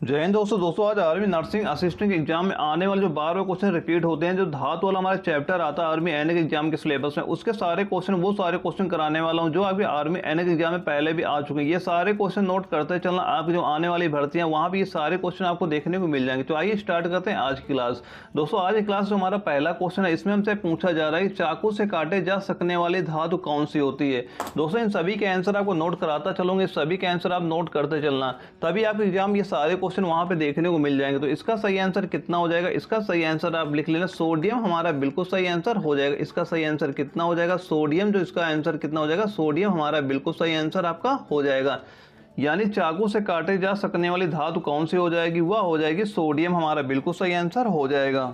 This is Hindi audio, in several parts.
जय हिंद दोस्तों आज आर्मी नर्सिंग असिस्टेंट के एग्जाम में आने वाले जो 12 क्वेश्चन रिपीट होते हैं, जो धातु वाला हमारा चैप्टर आता है आर्मी एनए के एग्जाम के सिलेबस में, उसके सारे क्वेश्चन वो सारे क्वेश्चन कराने वाला हूं जो आपके आर्मी एनए के एग्जाम में पहले भी आ चुके हैं। ये सारे क्वेश्चन नोट करते चलना, आप जो आने वाली भर्तियां वहां भी ये सारे क्वेश्चन आपको देखने को मिल जाएंगे। तो आइए स्टार्ट करते हैं आज की क्लास। दोस्तों आज की क्लास जो हमारा पहला क्वेश्चन है, इसमें हमसे पूछा जा रहा है चाकू से काटे जा सकने वाली धातु कौन सी होती है। दोस्तों इन सभी के आंसर आपको नोट कराता चलूंगे, सभी के आंसर आप नोट करते चलना, तभी आपके एग्जाम ये सारे क्वेश्चन वहां पे देखने को मिल जाएंगे। तो इसका सही आंसर कितना हो जाएगा, इसका सही आंसर आप लिख लेना सोडियम, हमारा बिल्कुल सही आंसर हो जाएगा। इसका सही आंसर कितना हो जाएगा, सोडियम, जो इसका आंसर कितना हो जाएगा, सोडियम हमारा बिल्कुल सही आंसर आपका हो जाएगा। यानी चाकू से काटे जा सकने वाली धातु कौन सी हो जाएगी, वह हो जाएगी सोडियम, हमारा बिल्कुल सही आंसर हो जाएगा।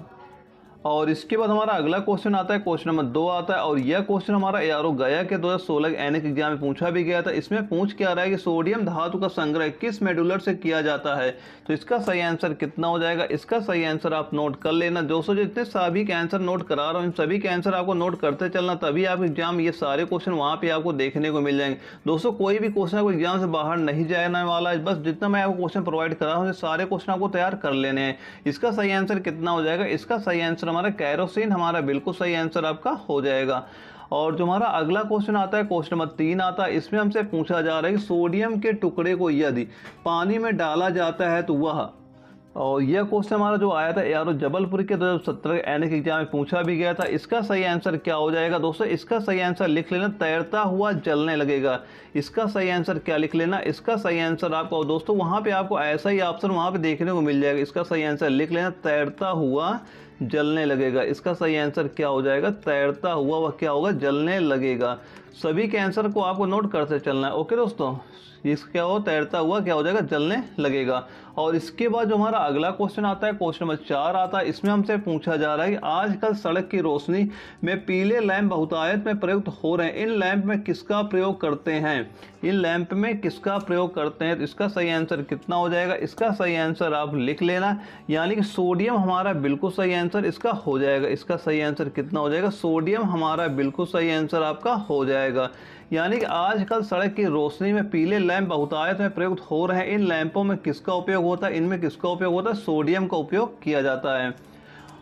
और इसके बाद हमारा अगला क्वेश्चन आता है, क्वेश्चन नंबर 2 आता है, और यह क्वेश्चन हमारा एआरओ गया के 2016 एनए के एग्जाम में पूछा भी गया था। इसमें पूछ क्या रहा है कि सोडियम धातु का संग्रह किस मेडुलर से किया जाता है। तो इसका सही आंसर कितना हो जाएगा, इसका सही आंसर आप नोट कर लेना। दोस्तों जितने सभी के आंसर नोट करा रहा हूँ, इन सभी के आंसर आपको नोट करते चलना, तभी आप एग्जाम ये सारे क्वेश्चन वहाँ पे आपको देखने को मिल जाएंगे। दोस्तों कोई भी क्वेश्चन आपको एग्जाम से बाहर नहीं जाने वाला है, बस जितना मैं आपको क्वेश्चन प्रोवाइड कर रहा हूँ सारे क्वेश्चन आपको तैयार कर लेने हैं। इसका सही आंसर कितना हो जाएगा, इसका सही आंसर हमारा कैरोसिन, हमारा बिल्कुल सही आंसर आपका हो जाएगा। और जो हमारा अगला क्वेश्चन आता है, क्वेश्चन नंबर 3 आता है, इसमें हमसे पूछा जा रहा है कि सोडियम के टुकड़े को यदि पानी में डाला जाता है तो वह, और यह क्वेश्चन हमारा जो आया था यारो जबलपुर के 2017 एनए के एग्जाम में पूछा भी गया था। इसका सही आंसर क्या हो जाएगा दोस्तों, इसका सही आंसर लिख लेना तैरता हुआ जलने लगेगा। इसका सही आंसर क्या लिख लेना, इसका सही आंसर आपको दोस्तों वहां पे आपको ऐसा ही ऑप्शन वहां पे देखने को मिल जाएगा। इसका सही आंसर लिख लेना तैरता हुआ जलने लगेगा। इसका सही आंसर क्या हो जाएगा, तैरता हुआ वह क्या होगा, जलने लगेगा। सभी के आंसर को आपको नोट करते चलना है। ओके दोस्तों, इसका क्या हो, तैरता हुआ क्या हो जाएगा, जलने लगेगा। और इसके बाद जो हमारा अगला क्वेश्चन आता है, क्वेश्चन नंबर 4 आता है, इसमें हमसे पूछा जा रहा है कि आजकल सड़क की रोशनी में पीले लैंप बहुतायत में प्रयुक्त हो रहे हैं, इन लैंप में किसका प्रयोग करते हैं, इन लैंप में किसका प्रयोग करते हैं। तो इसका सही आंसर कितना हो जाएगा, इसका सही आंसर आप लिख लेना, यानी कि सोडियम हमारा बिल्कुल सही आंसर इसका हो जाएगा। इसका सही आंसर कितना हो जाएगा, सोडियम हमारा बिल्कुल सही आंसर आपका हो जाएगा। यानी कि आजकल सड़क की रोशनी में पीले लैंप बहुतायत में प्रयुक्त हो रहे हैं, इन लैंपों में किसका उपयोग होता है, इनमें किसका उपयोग होता है, सोडियम का उपयोग किया जाता है।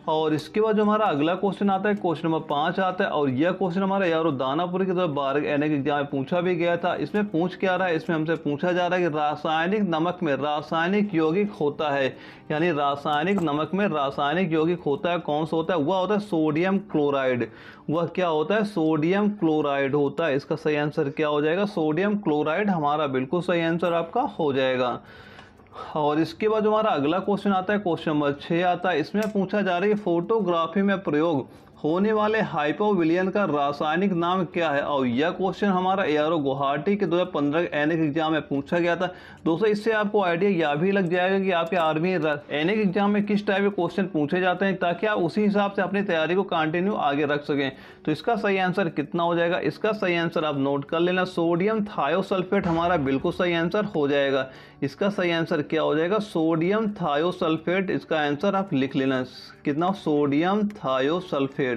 और इसके बाद जो हमारा अगला क्वेश्चन आता है, क्वेश्चन नंबर 5 आता है, और यह क्वेश्चन हमारा यारो दानापुर की तरफ 12 एनए के एग्जाम में पूछा भी गया था। इसमें पूछ क्या रहा है, इसमें हमसे पूछा जा रहा है कि रासायनिक नमक में रासायनिक यौगिक होता है, यानी रासायनिक नमक में रासायनिक यौगिक होता है, कौन सा होता है, वह होता है सोडियम क्लोराइड। वह क्या होता है, सोडियम क्लोराइड होता है। इसका सही आंसर क्या हो जाएगा, सोडियम क्लोराइड हमारा बिल्कुल सही आंसर आपका हो जाएगा। और इसके बाद जो हमारा अगला क्वेश्चन आता है, क्वेश्चन नंबर 6 आता है, इसमें पूछा जा रहा है कि फोटोग्राफी में प्रयोग होने वाले हाइपोविलियन का रासायनिक नाम क्या है। और यह क्वेश्चन हमारा एआरओ गुवाहाटी के 2015 एनए के एग्जाम में पूछा गया था। दोस्तों इससे आपको आइडिया यह भी लग जाएगा कि आपके आर्मी एनए के एग्जाम में किस टाइप के क्वेश्चन पूछे जाते हैं, ताकि आप उसी हिसाब से अपनी तैयारी को कंटिन्यू आगे रख सकें। तो इसका सही आंसर कितना हो जाएगा, इसका सही आंसर आप नोट कर लेना, सोडियम थायोसल्फेट हमारा बिल्कुल सही आंसर हो जाएगा। इसका सही आंसर क्या हो जाएगा, सोडियम थायोसल्फेट, इसका आंसर आप लिख लेना कितना, सोडियम थायोसल्फेट।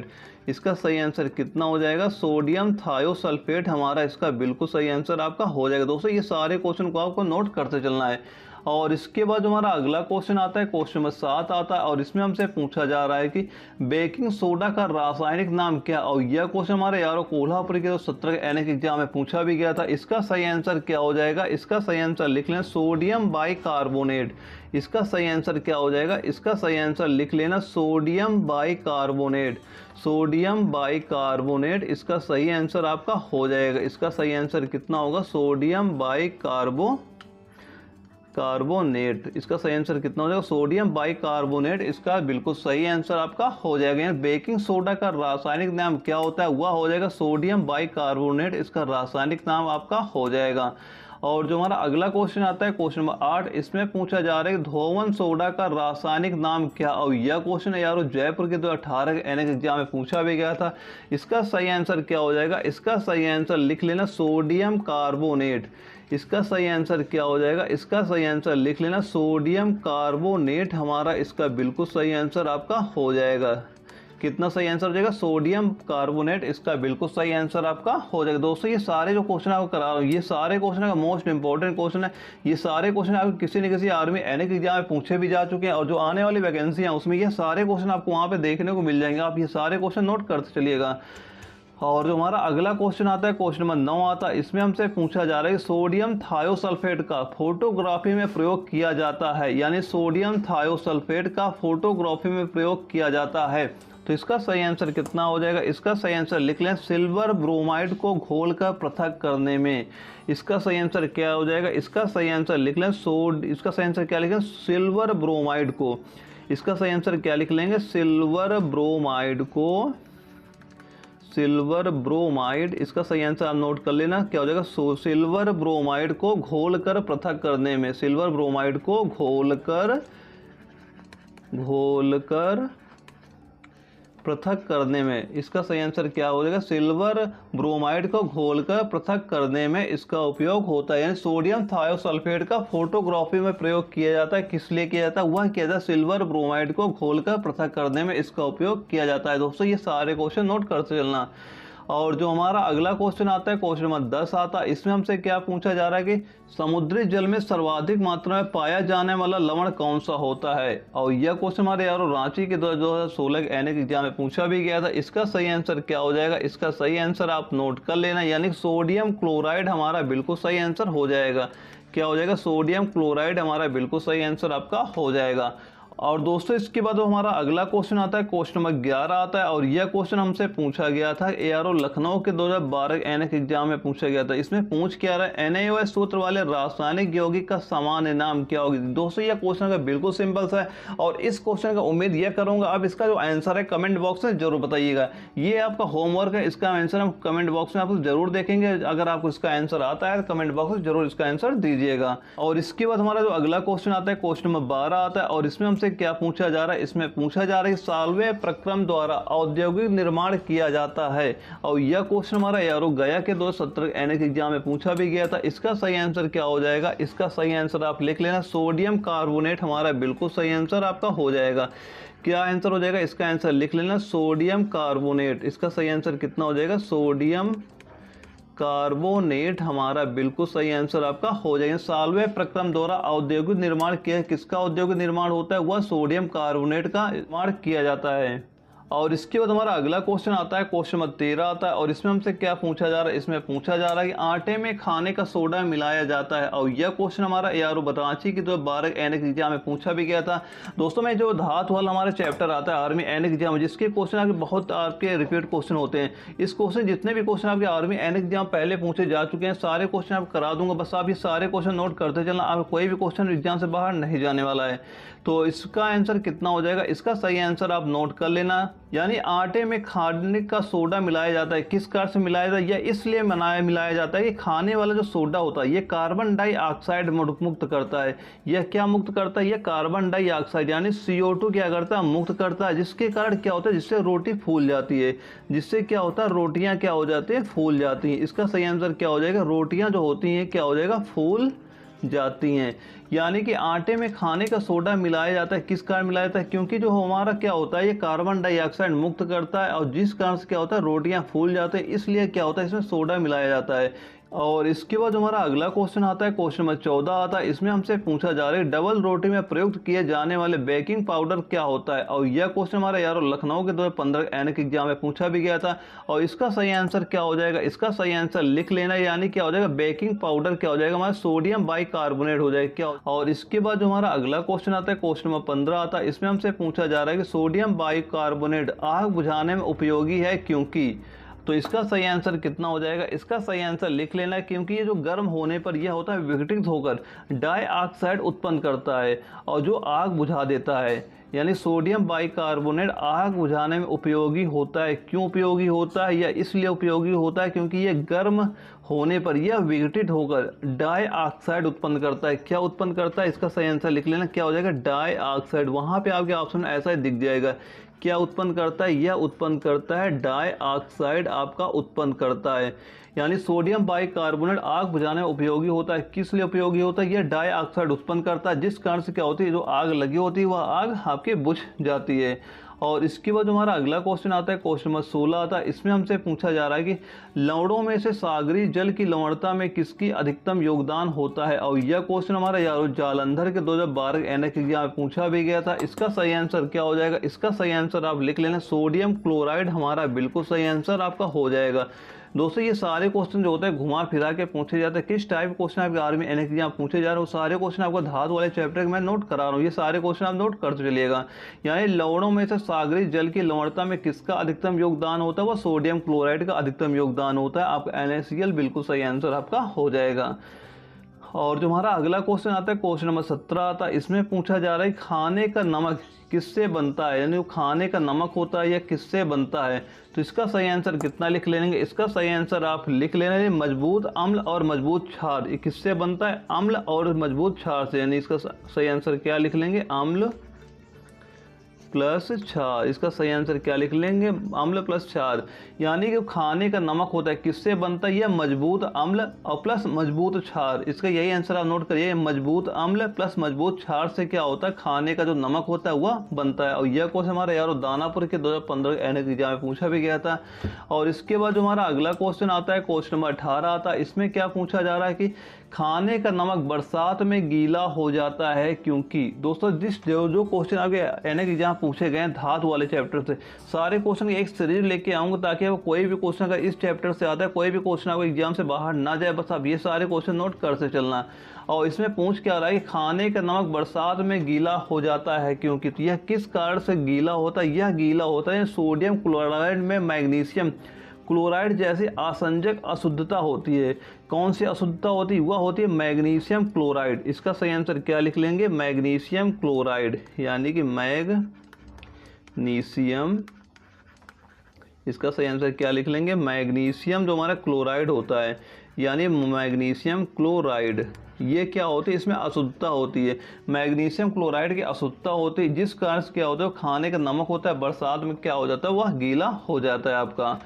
इसका सही आंसर कितना हो जाएगा, सोडियम थायोसल्फेट हमारा इसका बिल्कुल सही आंसर आपका हो जाएगा। दोस्तों ये सारे क्वेश्चन को आपको नोट करते चलना है। और इसके बाद हमारा अगला क्वेश्चन आता है, क्वेश्चन नंबर 7 आता है, और इसमें हमसे पूछा जा रहा है कि बेकिंग सोडा का रासायनिक नाम क्या। और यह क्वेश्चन हमारे यारो कोल्हापुर के 17 एनए के एग्जाम में पूछा भी गया था। इसका सही आंसर क्या हो जाएगा, इसका सही आंसर लिख लेना सोडियम बाइकार्बोनेट। इसका सही आंसर क्या हो जाएगा, इसका सही आंसर लिख लेना सोडियम बाइकार्बोनेट, सोडियम बाइकार्बोनेट इसका सही आंसर आपका हो जाएगा। इसका सही आंसर कितना होगा, सोडियम कार्बोनेट, इसका सही आंसर कितना हो जाएगा, सोडियम बाइकार्बोनेट इसका बिल्कुल सही आंसर आपका हो जाएगा। बेकिंग सोडा का रासायनिक नाम क्या होता है, वह हो जाएगा सोडियम बाइकार्बोनेट, इसका रासायनिक नाम आपका हो जाएगा। और जो हमारा अगला क्वेश्चन आता है, क्वेश्चन नंबर 8, इसमें पूछा जा रहा है कि धोवन सोडा का रासायनिक नाम क्या। और यह क्वेश्चन यारो जयपुर के 2018 एनए के एग्जाम में पूछा भी गया था। इसका सही आंसर क्या हो जाएगा, इसका सही आंसर लिख लेना सोडियम कार्बोनेट। इसका सही आंसर क्या हो जाएगा, इसका सही आंसर लिख लेना सोडियम कार्बोनेट हमारा इसका बिल्कुल सही आंसर आपका हो जाएगा। कितना सही आंसर हो जाएगा? सोडियम कार्बोनेट इसका बिल्कुल सही आंसर आपका हो जाएगा। दोस्तों ये सारे जो क्वेश्चन आपको करा रहा हूँ, ये सारे क्वेश्चन का मोस्ट इंपॉर्टेंट क्वेश्चन है। ये सारे क्वेश्चन आपको किसी न किसी आर्मी एनएक एग्जाम में पूछे भी जा चुके हैं, और जो आने वाली वैकेंसी है उसमें ये सारे क्वेश्चन आपको वहाँ पे देखने को मिल जाएंगे। आप ये सारे क्वेश्चन नोट करते चलिएगा। और जो हमारा अगला क्वेश्चन आता है, क्वेश्चन नंबर 9 आता है, इसमें हमसे पूछा जा रहा है कि सोडियम थायोसल्फेट का फोटोग्राफी में प्रयोग किया जाता है, यानी सोडियम थायोसल्फेट का फोटोग्राफी में प्रयोग किया जाता है। तो इसका सही आंसर कितना हो जाएगा? इसका सही आंसर लिख लें, सिल्वर ब्रोमाइड को घोलकर पृथक करने में। इसका सही आंसर क्या हो जाएगा? इसका सही आंसर लिख लें इसका सही आंसर क्या लिखें? सिल्वर ब्रोमाइड को। इसका सही आंसर क्या लिख लेंगे? सिल्वर ब्रोमाइड को, सिल्वर ब्रोमाइड। इसका सही आंसर आप नोट कर लेना, क्या हो जाएगा? सिल्वर ब्रोमाइड को घोलकर पृथक करने में, सिल्वर ब्रोमाइड को घोलकर पृथक करने में। इसका सही आंसर क्या हो जाएगा? सिल्वर ब्रोमाइड को घोलकर पृथक करने में इसका उपयोग होता है, यानी सोडियम थायोसल्फेट का फोटोग्राफी में प्रयोग किया जाता है। किस लिए किया जाता है? वह किया जाता है सिल्वर ब्रोमाइड को घोलकर पृथक करने में इसका उपयोग किया जाता है। दोस्तों ये सारे क्वेश्चन नोट करते चलना। और जो हमारा अगला क्वेश्चन आता है, क्वेश्चन नंबर 10 आता है, इसमें हमसे क्या पूछा जा रहा है कि समुद्री जल में सर्वाधिक मात्रा में पाया जाने वाला लवण कौन सा होता है। और यह क्वेश्चन हमारे यारों रांची के 2016 एनएक एग्जाम में पूछा भी गया था। इसका सही आंसर क्या हो जाएगा? इसका सही आंसर आप नोट कर लेना, यानी सोडियम क्लोराइड हमारा बिल्कुल सही आंसर हो जाएगा। क्या हो जाएगा? सोडियम क्लोराइड हमारा बिल्कुल सही आंसर आपका हो जाएगा। और दोस्तों इसके बाद हमारा अगला क्वेश्चन आता है, क्वेश्चन नंबर 11 आता है, और यह क्वेश्चन हमसे पूछा गया था एआरओ लखनऊ के 2012 एनएक एग्जाम में पूछा गया था। इसमें पूछ क्या रहा है? NaOH सूत्र वाले रासायनिक यौगिक का सामान्य नाम क्या होगी। दोस्तों यह क्वेश्चन का बिल्कुल सिंपल सा है, और इस क्वेश्चन का उम्मीद यह करूंगा आप इसका जो आंसर है कमेंट बॉक्स में जरूर बताइएगा। ये आपका होमवर्क है, इसका आंसर हम कमेंट बॉक्स में आप जरूर देखेंगे। अगर आपको इसका आंसर आता है कमेंट बॉक्स में जरूर इसका आंसर दीजिएगा। और इसके बाद हमारा जो अगला क्वेश्चन आता है, क्वेश्चन नंबर 12 आता है, और इसमें हमसे क्या पूछा जा रहा है? इसमें पूछा जा रहा है कि साल्वे प्रक्रम द्वारा औद्योगिक निर्माण किया जाता है। और यह क्वेश्चन हमारा यारो गया के 2017 एनएक एग्जाम में पूछा भी गया था। इसका सही आंसर क्या हो जाएगा? इसका सही आंसर आप लिख लेना, सोडियम कार्बोनेट हमारा बिल्कुल सही आंसर आपका हो जाएगा। क्या आंसर हो जाएगा? इसका आंसर लिख लेना, सोडियम कार्बोनेट। इसका सही आंसर कितना हो जाएगा? सोडियम कार्बोनेट हमारा बिल्कुल सही आंसर आपका हो जाएगा। साल्वे प्रक्रम द्वारा औद्योगिक निर्माण किया, किसका औद्योगिक निर्माण होता है? वह सोडियम कार्बोनेट का निर्माण किया जाता है। और इसके बाद हमारा अगला क्वेश्चन आता है, क्वेश्चन नंबर 13 आता है, और इसमें हमसे क्या पूछा जा रहा है? इसमें पूछा जा रहा है कि आटे में खाने का सोडा मिलाया जाता है। और यह क्वेश्चन हमारा यारो रांची की 2012 एनएक एग्जाम में पूछा भी गया था। दोस्तों में जो धातु वाला हमारा चैप्टर आता है आर्मी एनएक एग्जाम, जिसके क्वेश्चन आपके बहुत आपके रिपीट क्वेश्चन होते हैं। इस क्वेश्चन जितने भी क्वेश्चन आपके आर्मी एनएक एग्जाम पहले पूछे जा चुके हैं, सारे क्वेश्चन आप करा दूंगा। बस आप ये सारे क्वेश्चन नोट करते चलना, आप कोई भी क्वेश्चन एग्जाम से बाहर नहीं जाने वाला है। तो इसका आंसर कितना हो जाएगा? इसका सही आंसर आप नोट कर लेना, यानी आटे में खाने का सोडा मिलाया जाता है। किस कारण से मिलाया जाता है? यह इसलिए मिलाया जाता है कि खाने वाला जो सोडा होता है ये कार्बन डाइऑक्साइड मुक्त करता है। यह क्या मुक्त करता है? यह कार्बन डाइऑक्साइड यानी CO2 क्या करता है? मुक्त करता है। जिसके कारण क्या होता है? जिससे रोटी फूल जाती है। जिससे क्या होता है? रोटियां क्या हो जाती है? फूल जाती हैं। इसका सही आंसर क्या हो जाएगा? रोटियां जो होती हैं क्या हो जाएगा? फूल जाती हैं। यानी कि आटे में खाने का सोडा मिलाया जाता है। किस कारण मिलाया जाता है? क्योंकि जो हमारा क्या होता है ये कार्बन डाइऑक्साइड मुक्त करता है, और जिस कारण से क्या होता है? रोटियां फूल जाते हैं, इसलिए क्या होता है? इसमें सोडा मिलाया जाता है। और इसके बाद हमारा अगला क्वेश्चन आता है, क्वेश्चन नंबर 14 आता है। इसमें हमसे पूछा जा रहा है डबल रोटी में प्रयुक्त किए जाने वाले बेकिंग पाउडर क्या होता है। और यह क्वेश्चन हमारा यारो लखनऊ के 2015 एनएक एग्जाम में पूछा भी गया था। और इसका सही आंसर क्या हो जाएगा? इसका सही आंसर लिख लेना, यानी क्या हो जाएगा? बेकिंग पाउडर क्या हो जाएगा? हमारा सोडियम बाइकार्बोनेट हो जाएगा। क्या? और इसके बाद जो हमारा अगला क्वेश्चन आता है, क्वेश्चन नंबर 15 आता है। इसमें हमसे पूछा जा रहा है कि सोडियम बाइकार्बोनेट आग बुझाने में उपयोगी है क्योंकि। तो इसका सही आंसर कितना हो जाएगा? इसका सही आंसर लिख लेना है, क्योंकि ये जो गर्म होने पर यह होता है विघटित होकर डाइऑक्साइड उत्पन्न करता है और जो आग बुझा देता है। यानी सोडियम बाइकार्बोनेट आग बुझाने में उपयोगी होता है। क्यों उपयोगी होता है? या इसलिए उपयोगी होता है क्योंकि ये गर्म होने पर यह विघटित होकर डाइऑक्साइड उत्पन्न करता है। क्या उत्पन्न करता है? इसका सही आंसर लिख लेना, क्या हो जाएगा? डाइऑक्साइड। वहाँ पे आपके ऑप्शन ऐसा ही दिख जाएगा। क्या उत्पन्न करता है? यह उत्पन्न करता है डाइऑक्साइड आपका उत्पन्न करता है। यानी सोडियम बाइकार्बोनेट आग बुझाने में उपयोगी होता है। किस लिए उपयोगी होता है? यह डाइऑक्साइड उत्पन्न करता है, जिस कारण से क्या होती है? जो आग लगी होती है वह आग आपके बुझ जाती है। और इसके बाद हमारा अगला क्वेश्चन आता है, क्वेश्चन नंबर 16 आता है। इसमें हमसे पूछा जा रहा है कि लवणों में से सागरी जल की लवणता में किसकी अधिकतम योगदान होता है। और यह क्वेश्चन हमारा यारो जालंधर के 2012 एनएक एग्जाम में पूछा भी गया था। इसका सही आंसर क्या हो जाएगा, इसका सही आंसर आप लिख लेना, सोडियम क्लोराइड हमारा बिल्कुल सही आंसर आपका हो जाएगा। दोस्तों ये सारे क्वेश्चन जो होते हैं घुमा फिरा के पूछे जाते हैं, किस टाइप क्वेश्चन आपके आर्मी एनएक एग्जाम पूछे जा रहे हैं, वो सारे क्वेश्चन आपको धातु वाले चैप्टर के मैं नोट करा रहा हूँ, ये सारे क्वेश्चन आप नोट करते चलिएगा। यानी लवणों में से सागरी जल की लवणता में किसका अधिकतम योगदान होता है, वह सोडियम क्लोराइड का अधिकतम योगदान होता है। आपका NaCl बिल्कुल सही आंसर आपका हो जाएगा। और जो हमारा अगला क्वेश्चन आता है, क्वेश्चन नंबर 17 आता है। इसमें पूछा जा रहा है खाने का नमक किससे बनता है, यानी वो खाने का नमक होता है या किससे बनता है। तो इसका सही आंसर कितना लिख लेंगे, इसका सही आंसर आप लिख लेना मजबूत अम्ल और मजबूत क्षार। ये किससे बनता है, अम्ल और मजबूत क्षार से। यानी इसका सही आंसर क्या लिख लेंगे, अम्ल प्लस क्षार। इसका सही आंसर क्या लिख लेंगे, अम्ल प्लस क्षार। यानी कि खाने का नमक होता है किससे बनता है, यह मजबूत अम्ल और प्लस मजबूत क्षार। इसका यही आंसर आप नोट करिए, मजबूत अम्ल प्लस मजबूत क्षार से क्या होता है, खाने का जो नमक होता है वह बनता है। और यह क्वेश्चन हमारा यारो दानापुर के 2015 एनएक एग्जाम में पूछा भी गया था। और इसके बाद जो हमारा अगला क्वेश्चन आता है, क्वेश्चन नंबर 18 आता है। इसमें क्या पूछा जा रहा है कि खाने का नमक बरसात में गीला हो जाता है क्योंकि। दोस्तों जो क्वेश्चन आपके एनएक एग्जाम पूछे गए धातु वाले चैप्टर से, सारे क्वेश्चन एक सीरीज लेके आऊंगा ताकि आपको कोई भी क्वेश्चन अगर इस चैप्टर से आता है, कोई भी क्वेश्चन आपको एग्जाम से बाहर ना जाए, बस आप ये सारे क्वेश्चन नोट करते चलना। और इसमें पूछ क्या रहा है कि खाने का नमक बरसात में गीला हो जाता है क्योंकि। तो यह किस कारण से गीला होता है, यह गीला होता है सोडियम क्लोराइड में मैग्नीशियम क्लोराइड जैसी आसंजक अशुद्धता होती है। कौन सी अशुद्धता होती है, वह होती है मैग्नीशियम क्लोराइड। इसका सही आंसर क्या लिख लेंगे, मैग्नीशियम क्लोराइड, यानी कि मैग्नीशियम। इसका सही आंसर क्या लिख लेंगे, मैग्नीशियम जो हमारा क्लोराइड होता है, यानी मैग्नीशियम क्लोराइड। ये क्या होती है, इसमें अशुद्धता होती है, मैग्नीशियम क्लोराइड की अशुद्धता होती है, जिस कारण से क्या होता है, खाने का नमक होता है बरसात में क्या हो जाता है, वह गीला हो जाता है आपका।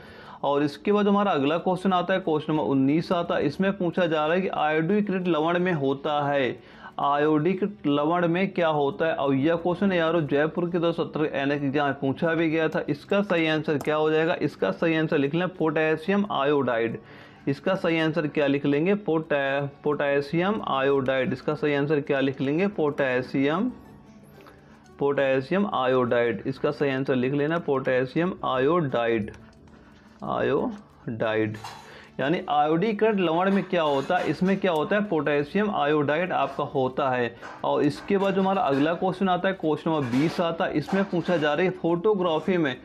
और इसके बाद हमारा अगला क्वेश्चन आता है, क्वेश्चन नंबर 19 आता है। इसमें पूछा जा रहा है कि आयोडीकृत लवण में होता है, आयोडीकृत लवण में क्या होता है। और यह क्वेश्चन यारो जयपुर के 2017 एनएक एग्जाम में पूछा भी गया था। इसका सही आंसर क्या हो जाएगा, इसका सही आंसर लिख लें पोटेशियम आयोडाइड। इसका सही आंसर क्या लिख लेंगे, पोटेशियम आयोडाइड। इसका सही आंसर क्या लिख लेंगे, पोटेशियम आयोडाइड। इसका सही आंसर लिख लेना पोटेशियम आयोडाइड। यानी आयोडीकृत लवण में क्या होता है, इसमें क्या होता है, पोटेशियम आयोडाइड आपका होता है। और इसके बाद जो हमारा अगला क्वेश्चन आता है, क्वेश्चन नंबर 20 आता है। इसमें पूछा जा रहा है फोटोग्राफी में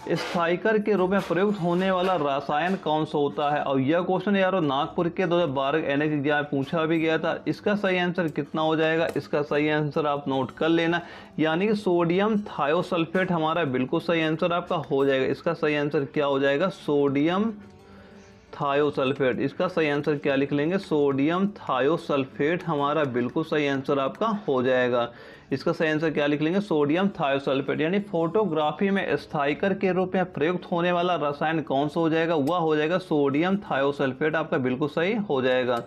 स्थायकर के रूप में प्रयुक्त होने वाला रसायन कौन सा होता है। और यह क्वेश्चन यारो नागपुर के 2012 एनएक एग्जाम में पूछा भी गया था। इसका सही आंसर कितना हो जाएगा, इसका सही आंसर आप नोट कर लेना, यानी कि सोडियम थायोसल्फेट हमारा बिल्कुल सही आंसर आपका हो जाएगा। इसका सही आंसर क्या हो जाएगा, सोडियम थायोसल्फेट। इसका सही आंसर क्या लिख लेंगे, सोडियम थायोसल्फेट हमारा बिल्कुल सही आंसर आपका हो जाएगा। इसका सही आंसर क्या लिख लेंगे, सोडियम थायोसल्फेट। यानी फोटोग्राफी में स्थायकर के रूप में प्रयुक्त होने वाला रसायन कौन सा हो जाएगा, वह हो जाएगा सोडियम थायोसल्फेट, आपका बिल्कुल सही हो जाएगा।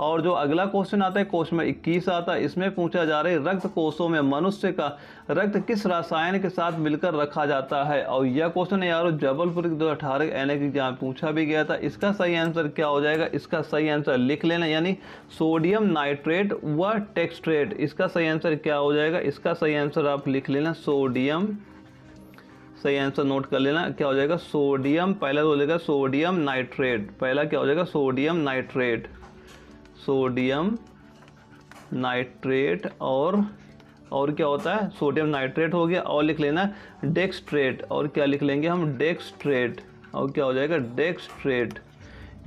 और जो अगला क्वेश्चन आता है, क्वेश्चन में 21 आता है। इसमें पूछा जा रहा है रक्त कोषों में मनुष्य का रक्त किस रसायन के साथ मिलकर रखा जाता है। और यह क्वेश्चन यारो जबलपुर के 2018 एनएक एग्जाम पूछा भी गया था। इसका सही आंसर क्या हो जाएगा, इसका सही आंसर लिख लेना, यानी सोडियम नाइट्रेट व टेक्सट्रेट। इसका सही आंसर क्या हो जाएगा, इसका सही आंसर आप लिख लेना सोडियम। सही आंसर नोट कर लेना, क्या हो जाएगा, सोडियम। पहला तो हो जाएगा सोडियम नाइट्रेट, पहला क्या हो जाएगा, सोडियम नाइट्रेट, सोडियम नाइट्रेट। और क्या होता है, सोडियम नाइट्रेट हो गया। और लिख लेना डेक्सट्रेट, और क्या लिख लेंगे हम, डेक्सट्रेट। और क्या हो जाएगा, डेक्सट्रेट।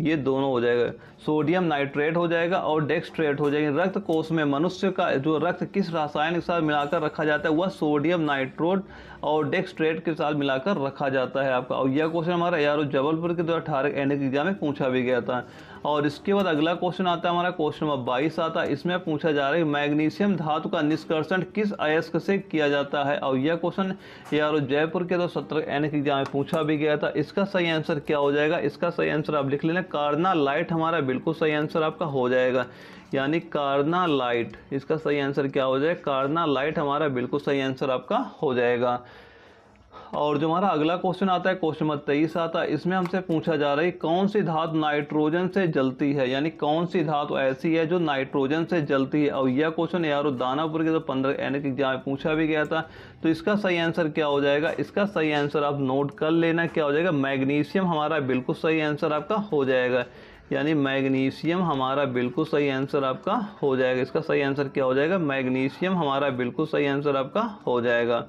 ये दोनों हो जाएगा, सोडियम नाइट्रेट हो जाएगा और डेक्सट्रेट हो जाएगा। रक्त कोष में मनुष्य का जो रक्त किस रासायन के साथ मिलाकर रखा जाता है, वह सोडियम नाइट्रोट और डेक्सट्रेट के साथ मिलाकर रखा जाता है आपका। और यह क्वेश्चन हमारा यारो जबलपुर के 2018 एनएक एग्जाम में पूछा भी गया था। और इसके बाद अगला क्वेश्चन आता है हमारा, क्वेश्चन नंबर 22 आता है। इसमें पूछा जा रहा है मैग्नीशियम धातु का निष्कर्षण किस अयस्क से किया जाता है। और यह क्वेश्चन यारो जयपुर के 2017 एनएक एग्जाम में पूछा भी गया था। इसका सही आंसर क्या हो जाएगा, इसका सही आंसर आप लिख लेना कार्नालाइट हमारा बिल्कुल सही आंसर आपका हो जाएगा, यानी कार्नालाइट। इसका सही आंसर क्या हो जाएगा, कार्नालाइट हमारा बिल्कुल सही आंसर आपका हो जाएगा। और जो हमारा अगला क्वेश्चन आता है क्वेश्चन नंबर 23 आता है, इसमें हमसे पूछा जा रहा है कौन सी धातु नाइट्रोजन से जलती है, यानी कौन सी धातु ऐसी है जो नाइट्रोजन से जलती है। और यह क्वेश्चन यार दानापुर के 15 यानी कि एग्जाम में पूछा भी गया था। तो इसका सही आंसर क्या हो जाएगा, इसका सही आंसर आप नोट कर लेना, क्या हो जाएगा, मैग्नीशियम हमारा बिल्कुल सही आंसर आपका हो जाएगा। यानी मैग्नीशियम हमारा बिल्कुल सही आंसर आपका हो जाएगा। इसका सही आंसर क्या हो जाएगा, मैग्नीशियम हमारा बिल्कुल सही आंसर आपका हो जाएगा।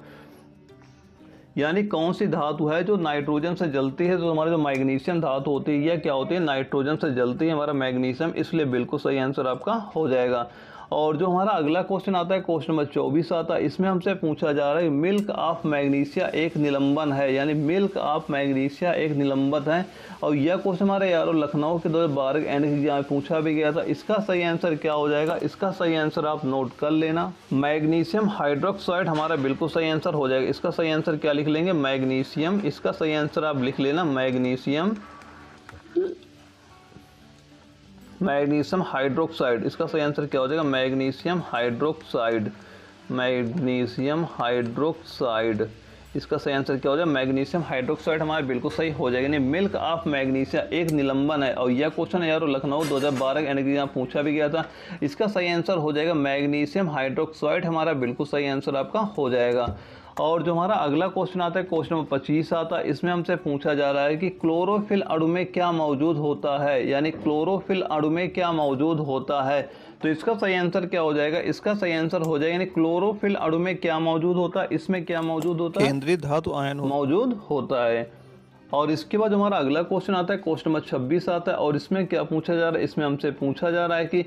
यानी कौन सी धातु है जो नाइट्रोजन से जलती है, तो हमारी जो मैग्नीशियम धातु होती है यह क्या होती है, नाइट्रोजन से जलती है हमारा मैग्नीशियम, इसलिए बिल्कुल सही आंसर आपका हो जाएगा। और जो हमारा अगला क्वेश्चन आता है क्वेश्चन नंबर 24 आता है, इसमें हमसे पूछा जा रहा है मिल्क ऑफ मैग्नीशिया एक निलंबन है, यानी मिल्क ऑफ मैग्नीशिया एक निलंबन है। और यह क्वेश्चन हमारे यारों लखनऊ के 2012 एंड एग्जाम में पूछा भी गया था। इसका सही आंसर क्या हो जाएगा, इसका सही आंसर आप नोट कर लेना, मैग्नीशियम हाइड्रोक्साइड हमारा बिल्कुल सही आंसर हो जाएगा। इसका सही आंसर क्या लिख लेंगे, मैग्नीशियम। इसका सही आंसर आप लिख लेना मैग्नीशियम, मैग्नीशियम हाइड्रोक्साइड। इसका सही आंसर क्या हो जाएगा, मैग्नीशियम हाइड्रोक्साइड, मैग्नीशियम हाइड्रोक्साइड। इसका सही आंसर क्या हो जाएगा, मैग्नीशियम हाइड्रोक्साइड हमारा बिल्कुल सही हो जाएगा। यानी मिल्क ऑफ मैग्नीशिया एक निलंबन है। और यह क्वेश्चन यार लखनऊ 2012 एग्जाम पूछा भी गया था। इसका सही आंसर हो जाएगा मैग्नीशियम हाइड्रोक्साइड हमारा बिल्कुल सही आंसर आपका हो जाएगा। और जो हमारा अगला क्वेश्चन आता है क्वेश्चन नंबर 25 आता है, इसमें हमसे पूछा जा रहा है कि क्लोरोफिल अणु में क्या मौजूद होता है, यानी क्लोरोफिल अणु में क्या मौजूद होता है। तो इसका सही आंसर क्या हो जाएगा, इसका सही आंसर हो जाएगा यानी क्लोरोफिल अणु में क्या मौजूद होता है, इसमें क्या मौजूद होता है, केंद्रीय धातु आयन मौजूद होता है। और इसके बाद हमारा अगला क्वेश्चन आता है क्वेश्चन नंबर 26 आता है, और इसमें क्या पूछा जा रहा है, इसमें हमसे पूछा जा रहा है कि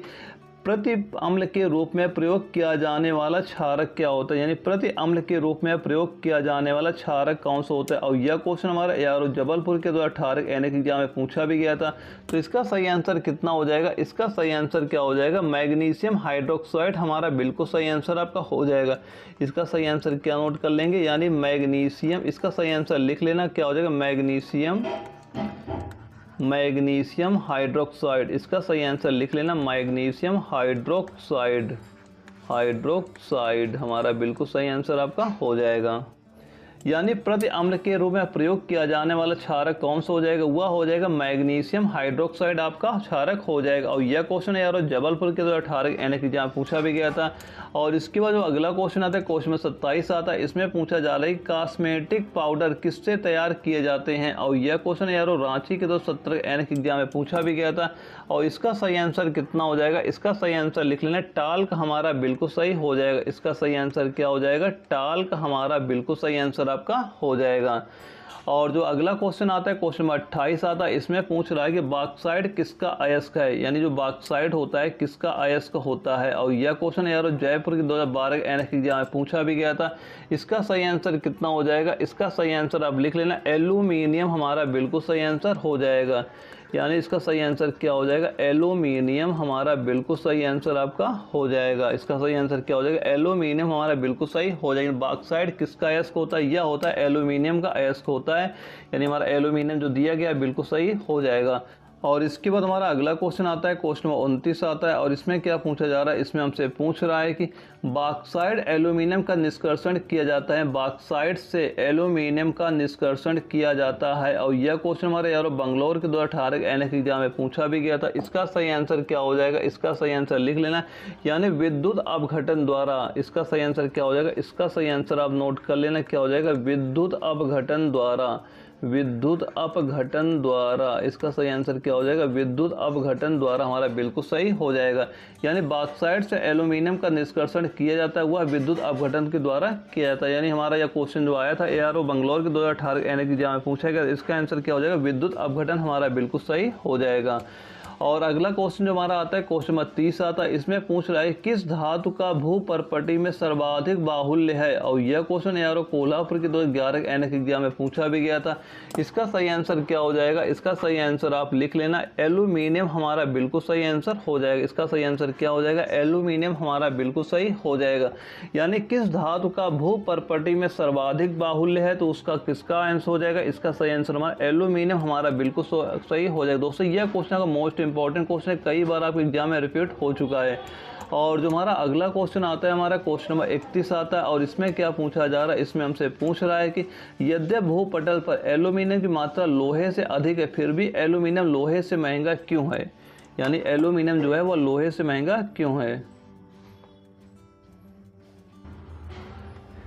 प्रति अम्ल के रूप में प्रयोग किया जाने वाला क्षारक क्या होता है, यानी प्रति अम्ल के रूप में प्रयोग किया जाने वाला क्षारक कौन सा होता है। और यह क्वेश्चन हमारा यार जबलपुर के 2018 एनएक एग्जाम में पूछा भी गया था। तो इसका सही आंसर कितना हो जाएगा, इसका सही आंसर क्या हो जाएगा, मैग्नीशियम हाइड्रोक्साइड हमारा बिल्कुल सही आंसर आपका हो जाएगा। इसका सही आंसर क्या नोट कर लेंगे, यानी मैग्नीशियम। इसका सही आंसर लिख लेना, क्या हो जाएगा, मैग्नीशियम, मैग्नीशियम हाइड्रोक्साइड। इसका सही आंसर लिख लेना, मैग्नीशियम हाइड्रोक्साइड, हाइड्रोक्साइड हमारा बिल्कुल सही आंसर आपका हो जाएगा। यानी प्रति अम्ल के रूप में प्रयोग किया जाने वाला क्षारक कौन सा हो जाएगा, वह हो जाएगा मैग्नीशियम हाइड्रोक्साइड आपका क्षारक हो जाएगा। और यह क्वेश्चन यार जबलपुर के 2018 एनएक एग्जाम पूछा भी गया था। और इसके बाद जो अगला क्वेश्चन आता है क्वेश्चन में 27 आता है, इसमें पूछा जा रहा है कॉस्मेटिक पाउडर किससे तैयार किए जाते हैं। और यह क्वेश्चन यार रांची के 2017 एनएक एग्जाम में पूछा भी गया था। और इसका सही आंसर कितना हो जाएगा, इसका सही आंसर लिख लेना, टाल्क हमारा बिल्कुल सही हो जाएगा। इसका सही आंसर क्या हो जाएगा, टाल्क हमारा बिल्कुल सही आंसर आपका हो जाएगा। और जो अगला क्वेश्चन आता है क्वेश्चन नंबर 28 आता है, इसमें पूछ रहा है कि बॉक्साइट किसका अयस्क है, यानी जो बॉक्साइट होता है किसका अयस्क होता है। और यह क्वेश्चन यार जयपुर के 2012 एनएक एग्जाम में पूछा भी गया था। इसका सही आंसर कितना हो जाएगा, इसका सही आंसर आप लिख लेना, एल्यूमिनियम हमारा बिल्कुल सही आंसर हो जाएगा। यानी इसका सही आंसर क्या हो जाएगा, एल्यूमिनियम हमारा बिल्कुल सही आंसर आपका हो जाएगा। इसका सही आंसर क्या हो जाएगा, एल्यूमिनियम हमारा बिल्कुल सही हो जाएगा। बॉक्साइट किसका अयस्क होता है, यह होता है एल्यूमिनियम का अयस्क होता है। यानी हमारा एल्यूमिनियम जो दिया गया बिल्कुल सही हो जाएगा। और इसके बाद हमारा अगला क्वेश्चन आता है क्वेश्चन नंबर 29 आता है, और इसमें क्या पूछा जा रहा है, इसमें हमसे पूछ रहा है कि बॉक्साइट एल्यूमिनियम का निष्कर्षण किया जाता है, बॉक्साइट से एल्यूमिनियम का निष्कर्षण किया जाता है। और यह क्वेश्चन हमारे यार बंगलौर के 2018 एनएक एग्जाम में पूछा भी गया था। इसका सही आंसर क्या हो जाएगा, इसका सही आंसर लिख लेना, यानी विद्युत अपघटन द्वारा। इसका सही आंसर क्या हो जाएगा, इसका सही आंसर आप नोट कर लेना, क्या हो जाएगा, विद्युत अपघटन द्वारा, विद्युत अपघटन द्वारा। इसका सही आंसर क्या हो जाएगा, विद्युत अपघटन द्वारा हमारा बिल्कुल सही हो जाएगा। यानी बॉक्साइट से एल्यूमिनियम का निष्कर्षण किया जाता है, वह विद्युत अपघटन के द्वारा किया जाता है। यानी हमारा यह क्वेश्चन जो आया था एआरओ बंगलौर के 2018 एनएक एग्जाम में पूछा गया, इसका आंसर क्या हो जाएगा, विद्युत अपघटन हमारा बिल्कुल सही हो जाएगा। और अगला क्वेश्चन जो हमारा आता है क्वेश्चन नंबर 30 आता है, इसमें पूछ रहा है किस धातु का भूपर्पटी में सर्वाधिक बाहुल्य है। और यह क्वेश्चन यार कोल्हापुर के 2011 एनएक एग्जाम में पूछा भी गया था। इसका सही आंसर क्या हो जाएगा, इसका सही आंसर आप लिख लेना, एल्यूमिनियम हमारा बिल्कुल सही आंसर हो जाएगा। इसका सही आंसर क्या हो जाएगा, एल्यूमिनियम हमारा बिल्कुल सही हो जाएगा। यानी किस धातु का भूपर्पटी में सर्वाधिक बाहुल्य है, तो उसका किसका आंसर हो जाएगा, इसका सही आंसर हमारा एल्यूमिनियम हमारा बिल्कुल सही हो जाएगा। दोस्तों यह क्वेश्चन का मोस्ट इंपॉर्टेंट क्वेश्चन है, कई बार आपके एग्जाम में रिपीट हो चुका है। और जो हमारा अगला क्वेश्चन आता है, हमारा क्वेश्चन नंबर 31 आता है, और इसमें क्या पूछा जा रहा है, इसमें हमसे पूछ रहा है कि यद्यपि भूपटल पर एल्यूमिनियम की मात्रा लोहे से अधिक है, फिर भी एल्यूमिनियम लोहे से महंगा क्यों है। यानी एल्यूमिनियम जो है वो लोहे से महंगा क्यों है।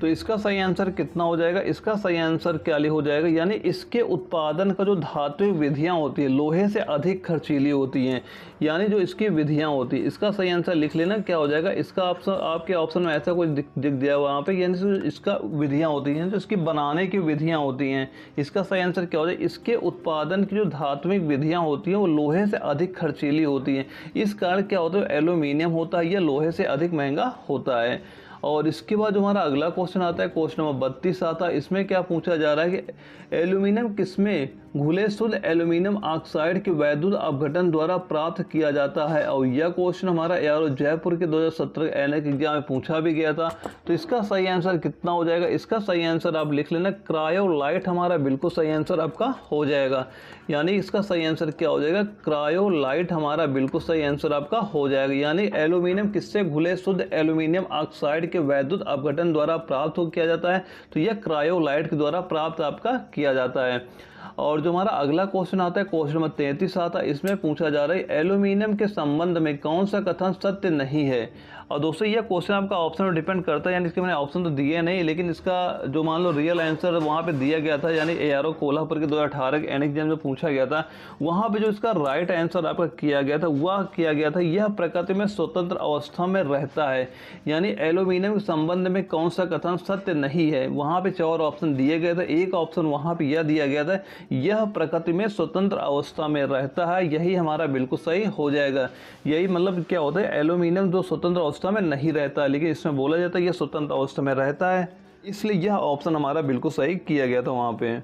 तो इसका सही आंसर कितना हो जाएगा, इसका सही आंसर क्या हो जाएगा, यानी इसके उत्पादन का जो धात्विक विधियां होती है लोहे से अधिक खर्चीली होती हैं, यानी जो इसकी विधियां होती है। इसका सही आंसर लिख लेना, क्या हो जाएगा इसका ऑप्शन, आपके ऑप्शन में ऐसा कुछ दिख दिया वहाँ पे, यानी जो इसका विधियाँ होती हैं, जो इसकी बनाने की विधियाँ होती हैं, इसका सही आंसर क्या हो जाएगा, इसके उत्पादन की जो धात्विक विधियाँ होती हैं वो लोहे से अधिक खर्चीली होती हैं। इस कारण क्या होता है, एल्यूमिनियम होता है यह लोहे से अधिक महंगा होता है। और इसके बाद जो हमारा अगला क्वेश्चन आता है, क्वेश्चन नंबर 32 आता है, इसमें क्या पूछा जा रहा है कि एल्यूमिनियम किसमें घुले शुद्ध एल्यूमिनियम ऑक्साइड के वैद्युत अपघटन द्वारा प्राप्त किया जाता है। और यह क्वेश्चन हमारा यार जयपुर के 2017 एनएक एग्जाम में पूछा भी गया था। तो इसका सही आंसर कितना हो जाएगा, इसका सही आंसर आप लिख लेना, क्रायोलाइट हमारा बिल्कुल सही आंसर आपका हो जाएगा। यानी इसका सही आंसर क्या हो जाएगा, क्रायोलाइट हमारा बिल्कुल सही आंसर आपका हो जाएगा। यानी एल्यूमिनियम किससे घुले शुद्ध एल्यूमिनियम ऑक्साइड के वैद्युत अपघटन द्वारा प्राप्त किया जाता है, तो यह क्रायोलाइट के द्वारा प्राप्त आपका किया जाता है। और जो हमारा अगला क्वेश्चन आता है, क्वेश्चन नंबर 33 आता है, इसमें पूछा जा रहा है एल्यूमिनियम के संबंध में कौन सा कथन सत्य नहीं है। और दोस्तों यह क्वेश्चन आपका ऑप्शन पर डिपेंड करता है, यानी इसके मैंने ऑप्शन तो दिए नहीं, लेकिन इसका जो मान लो रियल आंसर वहाँ पे दिया गया था, यानी ARO कोल्हापुर के 2018 के एनएक एग्जाम में पूछा गया था, वहाँ पे जो इसका राइट आंसर आपका किया गया था वह किया गया था यह प्रकृति में स्वतंत्र अवस्था में रहता है। यानी एल्यूमिनियम के संबंध में कौन सा कथन सत्य नहीं है, वहाँ पे 4 ऑप्शन दिए गए थे, एक ऑप्शन वहाँ पे यह दिया गया था यह प्रकृति में स्वतंत्र अवस्था में रहता है, यही हमारा बिल्कुल सही हो जाएगा। यही मतलब क्या होता है, एल्यूमिनियम जो स्वतंत्र अवस्था में नहीं रहता है, लेकिन इसमें बोला जाता है यह स्वतंत्र अवस्था में रहता है, इसलिए यह ऑप्शन हमारा बिल्कुल सही किया गया था वहाँ पे।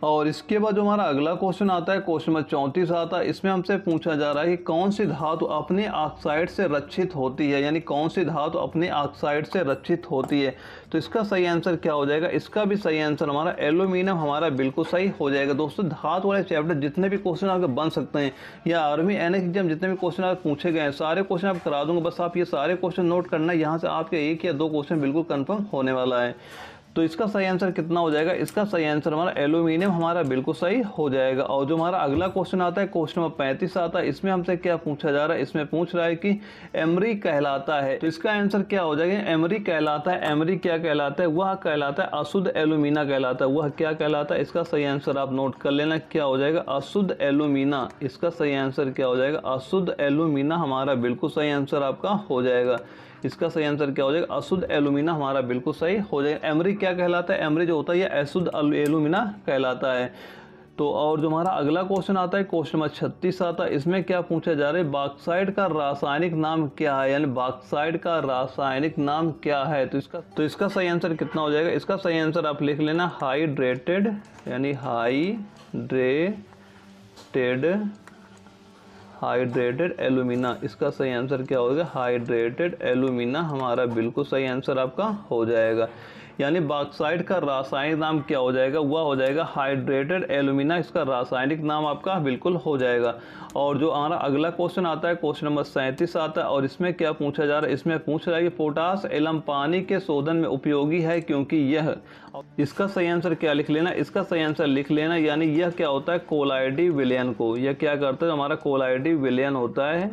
और इसके बाद जो हमारा अगला क्वेश्चन आता है, क्वेश्चन नंबर 34 आता है, इसमें हमसे पूछा जा रहा है कि कौन सी धातु अपने ऑक्साइड से रक्षित होती है, यानी कौन सी धातु अपने ऑक्साइड से रक्षित होती है। तो इसका सही आंसर क्या हो जाएगा, इसका भी सही आंसर हमारा एल्यूमिनियम हमारा बिल्कुल सही हो जाएगा। दोस्तों धातु वाले चैप्टर जितने भी क्वेश्चन आपके बन सकते हैं, या आर्मी एनएक एग्जाम जितने भी क्वेश्चन आप पूछे गए हैं सारे क्वेश्चन आप करा दूंगा, बस आप ये सारे क्वेश्चन नोट करना, यहाँ से आपके 1 या 2 क्वेश्चन बिल्कुल कन्फर्म होने वाला है। तो इसका सही आंसर कितना हो जाएगा, इसका सही आंसर हमारा एल्यूमिनियम हमारा बिल्कुल सही हो जाएगा। और जो हमारा अगला क्वेश्चन आता है, क्वेश्चन नंबर 35 आता है, इसमें हमसे क्या पूछा जा रहा है, इसमें पूछ रहा है कि एमरी कहलाता है। तो इसका आंसर क्या हो जाएगा, एमरी कहलाता है, एमरी क्या कहलाता है, वह कहलाता है अशुद्ध एल्यूमिना कहलाता है। वह क्या कहलाता है, इसका सही आंसर आप नोट कर लेना, क्या हो जाएगा अशुद्ध एल्यूमिना। इसका सही आंसर क्या हो जाएगा, अशुद्ध एल्यूमिना हमारा बिल्कुल सही आंसर आपका हो जाएगा। इसका सही आंसर क्या हो जाएगा, अशुद्ध एल्यूमिना हमारा बिल्कुल सही हो जाएगा। एमरी क्या कहलाता है, एमरी जो होता है यह अशुद्ध एल्यूमिना कहलाता है। तो और जो हमारा अगला क्वेश्चन आता है, क्वेश्चन नंबर 36 आता है, इसमें क्या पूछा जा रहा है, बॉक्साइट का रासायनिक नाम क्या है, यानी बॉक्साइट का रासायनिक नाम क्या है। तो इसका सही आंसर कितना हो जाएगा, इसका सही आंसर आप लिख लेना हाइड्रेटेड, यानी हाइड्रेटेड एल्यूमिना। इसका सही आंसर क्या होगा, हाइड्रेटेड एल्यूमिना हमारा बिल्कुल सही आंसर आपका हो जाएगा। यानी बॉक्साइट का रासायनिक नाम क्या हो जाएगा, वह हो जाएगा हाइड्रेटेड एल्यूमिना, इसका रासायनिक नाम आपका बिल्कुल हो जाएगा। और जो हमारा अगला क्वेश्चन आता है, क्वेश्चन नंबर 37 आता है, और इसमें क्या पूछा जा रहा है, इसमें पूछ रहा है कि पोटास एलम पानी के शोधन में उपयोगी है क्योंकि यह। इसका सही आंसर क्या लिख लेना, इसका सही आंसर लिख लेना, यानी यह क्या होता है कोलाइडी विलयन को, यह क्या करता है हमारा कोलाइडी विलयन होता है,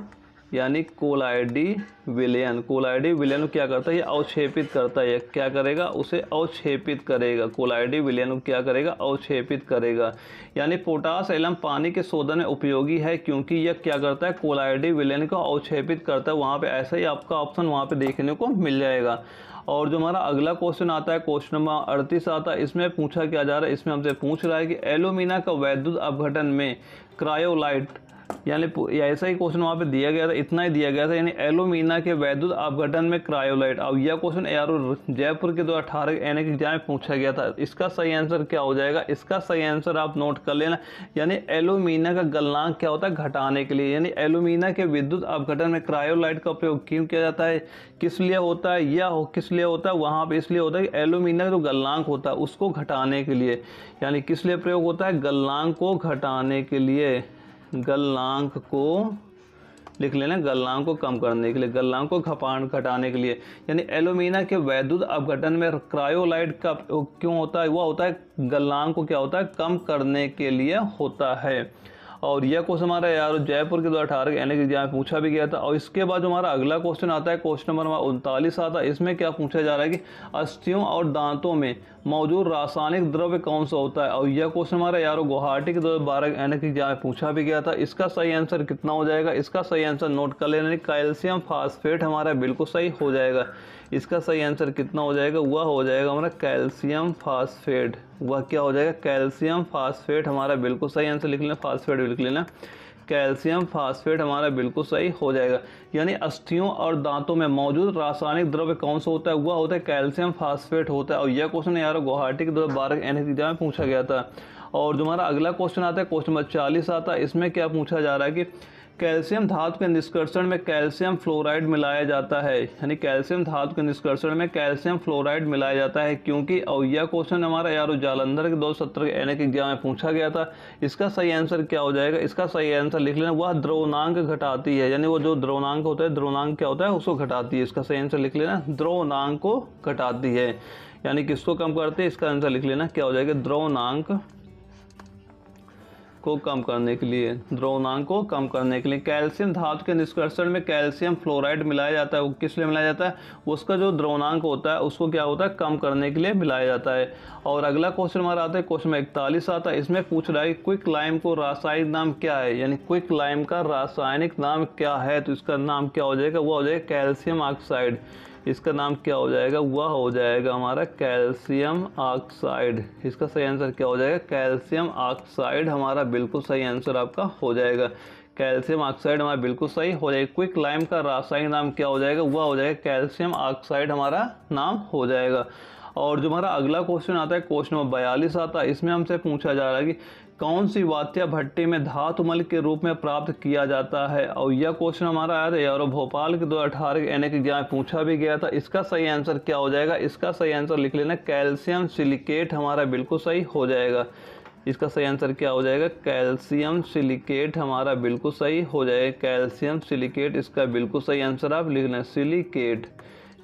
यानी कोलाइडी विलयन को क्या करता है, ये अवक्षेपित करता है, क्या करेगा उसे अवक्षेपित करेगा, कोलाइडी विलयन को क्या करेगा अवक्षेपित करेगा। यानी पोटास एलम पानी के शोधन में उपयोगी है क्योंकि यह क्या करता है कोलाइडी विलयन को अवक्षेपित करता है। वहाँ पे ऐसा ही आपका ऑप्शन वहाँ पे देखने को मिल जाएगा। और जो हमारा अगला क्वेश्चन आता है, क्वेश्चन नंबर 38 आता है, इसमें पूछा क्या जा रहा है, इसमें हमसे पूछ रहा है कि एल्यूमिना का वैद्युत अपघटन में क्रायोलाइट, यानी ऐसा ही क्वेश्चन वहाँ पे दिया गया था, इतना ही दिया गया था, यानी एल्यूमिना के वैद्युत अपघटन में क्रायोलाइट। अब यह क्वेश्चन ARO जयपुर के 2018 एनएक एग्जाम में पूछा गया था। इसका सही आंसर क्या हो जाएगा, इसका सही आंसर आप नोट कर लेना, यानी एल्यूमिना का गलनांक क्या होता है घटाने के लिए, यानी एल्यूमिना के विद्युत अपघटन में क्रायोलाइट का उपयोग क्यों किया जाता है, किस लिए होता है, या किस लिए होता है, वहाँ पे इसलिए होता है कि एल्यूमिना का जो गलनांक होता है उसको घटाने के लिए, यानी किस लिए प्रयोग होता है, गलनांक को घटाने के लिए। गलनांक को लिख लेना, गलनांक को कम करने के लिए, गलनांक को घटाने के लिए। यानी एल्यूमिना के वैद्युत अपघटन में क्रायोलाइट का क्यों होता है, वह होता है गलनांक को क्या होता है, कम करने के लिए होता है। और यह क्वेश्चन हमारा यार जयपुर के 2018 के एनएक एग्जाम में पूछा भी गया था। और इसके बाद हमारा अगला क्वेश्चन आता है, क्वेश्चन नंबर 39 आता है। इसमें क्या पूछा जा रहा है कि अस्थियों और दांतों में मौजूद रासायनिक द्रव्य कौन सा होता है। और यह क्वेश्चन हमारा यार गुवाहाटी के 2012 एनएक एग्जाम में पूछा भी गया था। इसका सही आंसर कितना हो जाएगा, इसका सही आंसर नोट कर लेना, कैल्शियम फास्फेट हमारा बिल्कुल सही हो जाएगा। इसका सही आंसर कितना हो जाएगा, वह हो जाएगा हमारा कैल्शियम फास्फेट। वह क्या हो जाएगा, कैल्शियम फास्फेट हमारा बिल्कुल सही आंसर लिख लेना, फास्फेट लिख लेना, कैल्शियम फास्फेट हमारा बिल्कुल सही हो जाएगा। यानी अस्थियों और दांतों में मौजूद रासायनिक द्रव्य कौन सा होता है, वह होता है कैल्शियम फास्फेट होता है। और यह क्वेश्चन यार गुवाहाटी के 2012 एनएक एग्जाम में पूछा गया था। और जो हमारा अगला क्वेश्चन आता है, क्वेश्चन नंबर 40 आता है। इसमें क्या पूछा जा रहा है कि कैल्शियम धातु के निष्कर्षण में कैल्शियम फ्लोराइड मिलाया जाता है। यानी कैल्शियम धातु के निष्कर्षण में कैल्शियम फ्लोराइड मिलाया जाता है क्योंकि। और यह क्वेश्चन हमारा यार जालंधर के 2017 के एनएक एग्जाम में पूछा गया था। इसका सही आंसर क्या हो जाएगा, इसका सही आंसर लिख लेना, वह द्रव्यनांक घटाती है। यानी वो जो द्रव्यनांक होता है, द्रव्यनांक क्या होता है, उसको घटाती है। इसका सही आंसर लिख लेना, द्रव्यनांक को घटाती है। यानी किसको कम करते हैं, इसका आंसर लिख लेना, क्या हो जाएगा, द्रव्यनांक को कम करने के लिए, द्रव्यनांक को कम करने के लिए। कैल्शियम धातु के निष्कर्षण में कैल्शियम फ्लोराइड मिलाया जाता है। वो किस लिए मिलाया जाता है, उसका जो द्रव्यनांक होता है उसको क्या होता है, कम करने के लिए मिलाया जाता है। और अगला क्वेश्चन हमारा आता है, क्वेश्चन में 41 आता है। इसमें पूछ रहा है क्विक लाइम को रासायनिक नाम क्या है। यानी क्विक लाइम का रासायनिक नाम क्या है, तो इसका नाम क्या हो जाएगा, वो हो जाएगा कैल्शियम ऑक्साइड। इसका नाम क्या हो जाएगा, वह हो जाएगा हमारा कैल्शियम ऑक्साइड। इसका सही आंसर क्या हो जाएगा, कैल्शियम ऑक्साइड हमारा बिल्कुल सही आंसर आपका हो जाएगा। कैल्शियम ऑक्साइड हमारा बिल्कुल सही हो जाएगा। क्विक लाइम का रासायनिक नाम क्या हो जाएगा, वह हो जाएगा कैल्शियम ऑक्साइड हमारा नाम हो जाएगा। और जो हमारा अगला क्वेश्चन आता है, क्वेश्चन नंबर 42 आता है। इसमें हमसे पूछा जा रहा है कि कौन सी वात्या भट्टी में धातुमल के रूप में प्राप्त किया जाता है। और यह क्वेश्चन हमारा आया था यार भोपाल के 2018 के एनएक एग्जाम में पूछा भी गया था। इसका सही आंसर क्या हो जाएगा, इसका सही आंसर लिख लेना, कैल्शियम सिलिकेट हमारा बिल्कुल सही हो जाएगा। इसका सही आंसर क्या हो जाएगा, कैल्शियम सिलिकेट हमारा बिल्कुल सही हो जाएगा। कैल्शियम सिलिकेट इसका बिल्कुल सही आंसर आप लिख लें, सिलिकेट,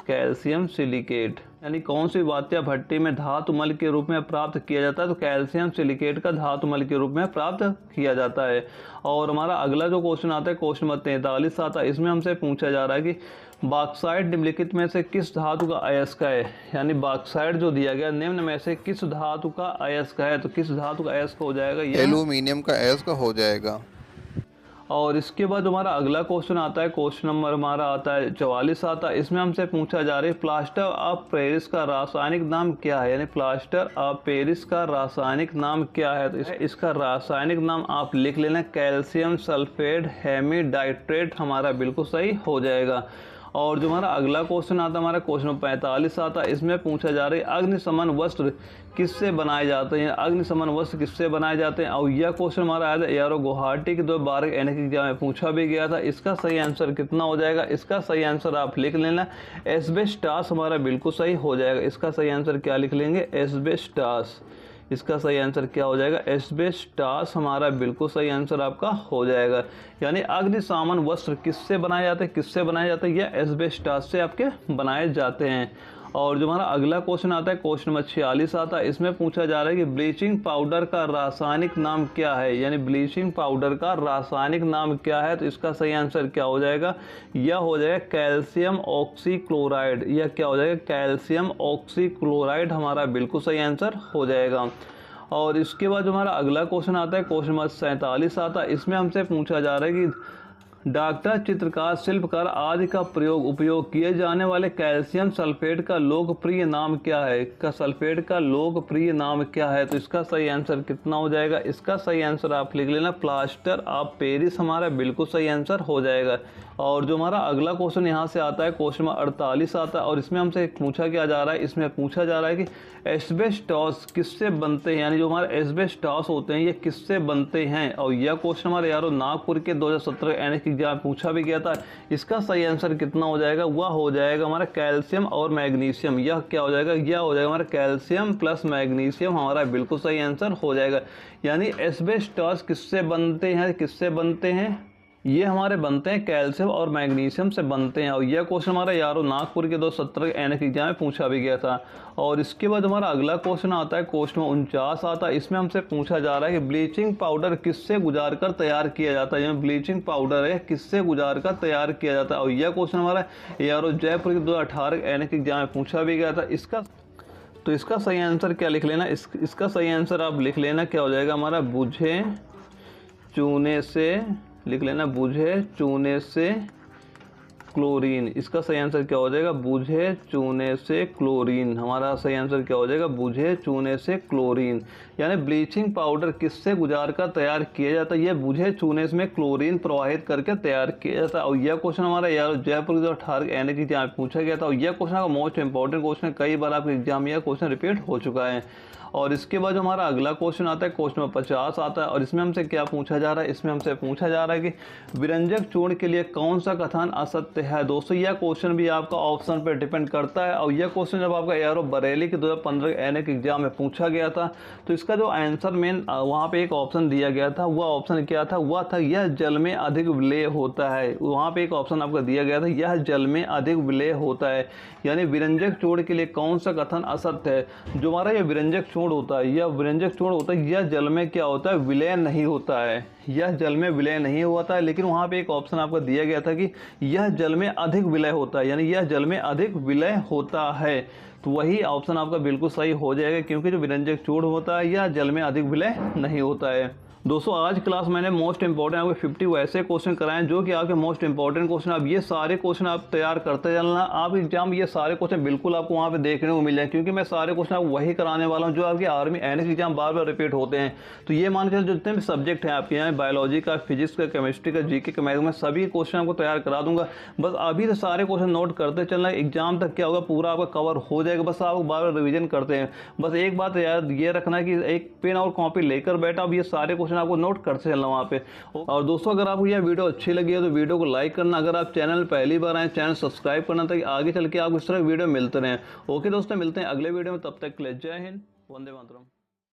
कैल्शियम सिलिकेट। यानी कौन सी वात्या भट्टी में धातुमल के रूप में प्राप्त किया जाता है, तो कैल्शियम सिलिकेट का धातुमल के रूप में प्राप्त किया जाता है। और हमारा अगला जो क्वेश्चन आता है, क्वेश्चन नंबर 43 आता है। इसमें हमसे पूछा जा रहा है कि बॉक्साइट निम्नलिखित में से किस धातु का अयस्क है। यानी बॉक्साइट जो दिया गया निम्न में से किस धातु का अयस्क है, तो किस धातु का अयस्क हो जाएगा, एल्यूमिनियम का अयस्क हो जाएगा। और इसके बाद हमारा अगला क्वेश्चन आता है, क्वेश्चन नंबर हमारा आता है 44 आता है। इसमें हमसे पूछा जा रहा है प्लास्टर ऑफ पेरिस का रासायनिक नाम क्या है। यानी प्लास्टर ऑफ पेरिस का रासायनिक नाम क्या है, तो इसका रासायनिक नाम आप लिख लेना, कैल्शियम सल्फेट हेमिडाइट्रेट हमारा बिल्कुल सही हो जाएगा। और जो हमारा अगला क्वेश्चन आता है, हमारा क्वेश्चन 45 आता है। इसमें पूछा जा रहा है अग्निशमन वस्त्र किससे बनाए जाते हैं, अग्निशमन वस्त्र किससे बनाए जाते हैं। और यह क्वेश्चन हमारा आया था यारो गुवाहाटी के 2012 एनएक एग्जाम में पूछा भी गया था। इसका सही आंसर कितना हो जाएगा, इसका सही आंसर आप लिख लेना, एस्बेस्टास हमारा बिल्कुल सही हो जाएगा। इसका सही आंसर क्या लिख लेंगे, एस्बेस्टास। इसका सही आंसर क्या हो जाएगा, एस्बेस्टास हमारा बिल्कुल सही आंसर आपका हो जाएगा। यानी अग्निशमन वस्त्र किससे बनाए जाते हैं, किससे बनाए जाते हैं, या एस्बेस्टास से आपके बनाए जाते हैं। और जो हमारा अगला क्वेश्चन आता है, क्वेश्चन नंबर 46 आता है। इसमें पूछा जा रहा है कि ब्लीचिंग पाउडर का रासायनिक नाम क्या है। यानी ब्लीचिंग पाउडर का रासायनिक नाम क्या है, तो इसका सही आंसर क्या हो जाएगा, यह हो जाएगा कैल्शियम ऑक्सीक्लोराइड। यह क्या हो जाएगा, कैल्शियम ऑक्सीक्लोराइड हमारा बिल्कुल सही आंसर हो जाएगा। और इसके बाद जो हमारा अगला क्वेश्चन आता है, क्वेश्चन नंबर 47 आता है। इसमें हमसे पूछा जा रहा है कि डॉक्टर, चित्रकार, शिल्पकार आदि का उपयोग किए जाने वाले कैल्शियम सल्फेट का लोकप्रिय नाम क्या है। का सल्फेट का लोकप्रिय नाम क्या है, तो इसका सही आंसर कितना हो जाएगा, इसका सही आंसर आप लिख लेना, प्लास्टर ऑफ पेरिस हमारा बिल्कुल सही आंसर हो जाएगा। और जो हमारा अगला क्वेश्चन यहाँ से आता है क्वेश्चन नंबर 48 आता है और इसमें हमसे पूछा क्या जा रहा है, इसमें पूछा जा रहा है कि एस्बेस्टॉस किससे बनते हैं, यानी जो हमारे एस्बेस्टॉस होते हैं ये किससे बनते हैं। और यह क्वेश्चन हमारे यारों नागपुर के 2017 एनएस एग्जाम में पूछा भी गया था। इसका सही आंसर कितना हो जाएगा, वह हो जाएगा हमारा कैल्शियम और मैग्नीशियम। यह क्या हो जाएगा, यह हो जाएगा हमारा कैल्शियम प्लस मैग्नीशियम, हमारा बिल्कुल सही आंसर हो जाएगा। यानी एस्बेस्टॉस किससे बनते हैं, किससे बनते हैं, ये हमारे बनते हैं कैल्शियम और मैग्नीशियम से बनते हैं। और यह क्वेश्चन हमारा यारों नागपुर के 2017 एनएस एग्जाम में पूछा भी गया था। और इसके बाद हमारा अगला क्वेश्चन आता है क्वेश्चन 49 आता है। इसमें हमसे पूछा जा रहा है कि ब्लीचिंग पाउडर किससे गुजार कर तैयार किया जाता है, यानी ब्लीचिंग पाउडर है किससे गुजार कर तैयार किया जाता है। और यह क्वेश्चन हमारा यारों जयपुर के 2018 एनएस एग्जाम में पूछा भी गया था। इसका सही आंसर क्या लिख लेना, इसका सही आंसर आप लिख लेना क्या हो जाएगा हमारा, बुझे चूने से लिख लेना, बुझे चूने से क्लोरीन। इसका सही आंसर क्या हो जाएगा, बुझे चूने से क्लोरीन। हमारा सही आंसर क्या हो जाएगा, बुझे चूने से क्लोरीन। यानी ब्लीचिंग पाउडर किससे गुजार कर तैयार किया जाता है, यह बुझे चूने में क्लोरीन प्रवाहित करके तैयार किया जाता है। और यह क्वेश्चन हमारा यार जयपुर 2018 एनएस की एग्जाम में पूछा गया था। और यह क्वेश्चन का मोस्ट इंपॉर्टेंट क्वेश्चन है, कई बार आपके एग्जाम में यह क्वेश्चन रिपीट हो चुका है। और इसके बाद जो हमारा अगला क्वेश्चन आता है क्वेश्चन नंबर 50 आता है। और इसमें हमसे क्या पूछा जा रहा है, इसमें हमसे पूछा जा रहा है कि विरंजक चूर्ण के लिए कौन सा कथन असत्य है। दोस्तों यह क्वेश्चन भी आपका ऑप्शन पर डिपेंड करता है। और यह क्वेश्चन जब आपका एआरओ बरेली के 2015 एनएस एग्जाम में पूछा गया था तो इसका जो आंसर मेन वहाँ पे एक ऑप्शन दिया गया था, वह ऑप्शन क्या था, वह था यह जल में अधिक विलय होता है। वहाँ पे एक ऑप्शन आपका दिया गया था, यह जल में अधिक विलय होता है। यानी विरंजक चूर्ण के लिए कौन सा कथन असत्य है। जो हमारा यह विरंजक चूर्ण होता है, यह विरंजक चूर्ण होता है, यह जल में क्या होता है, विलय नहीं होता है, यह जल में विलय नहीं होता है। लेकिन वहाँ पे एक ऑप्शन आपको दिया गया था कि यह जल में अधिक विलय होता है, यानी यह जल में अधिक विलय होता है। तो वही ऑप्शन आपका बिल्कुल सही हो जाएगा, क्योंकि जो विरंजक चूर्ण होता है यह जल में अधिक विलय नहीं होता है। दोस्तों आज क्लास मैंने मोस्ट इंपॉर्टेंट आपके 50 वैसे क्वेश्चन कराएं जो कि आपके मोस्ट इंपॉर्टेंट क्वेश्चन। अब ये सारे क्वेश्चन आप तैयार करते चलना, आप एग्जाम ये सारे क्वेश्चन बिल्कुल आपको वहाँ पे देखने को मिल जाए, क्योंकि मैं सारे क्वेश्चन आपको वही कराने वाला हूँ जो आपके आर्मी एनएस एग्जाम बार बार रिपीट होते हैं। तो ये मान के जितने भी सब्जेक्ट हैं आपके यहाँ, बायोलॉजी का, फिजिक्स का, केमिस्ट्री का, जीके का, मैथ, में सभी क्वेश्चन आपको तैयार करा दूंगा। बस अभी से सारे क्वेश्चन नोट करते चलना, एग्जाम तक क्या होगा पूरा आपका कवर हो जाएगा। बस आप बार बार रिविजन करते हैं। बस एक बात याद ये रखना कि एक पेन और कॉपी लेकर बैठा, अब ये सारे क्वेश्चन आपको नोट करते चलना वहाँ पे। और दोस्तों अगर आपको यह वीडियो अच्छी लगी है तो वीडियो को लाइक करना, अगर आप चैनल पहली बार आए चैनल सब्सक्राइब करना, ताकि आगे चल के आपको इस तरह वीडियो मिलते रहें। ओके दोस्तों, मिलते हैं अगले वीडियो में, तब तक के लिए जय हिंद, वंदे मातरम।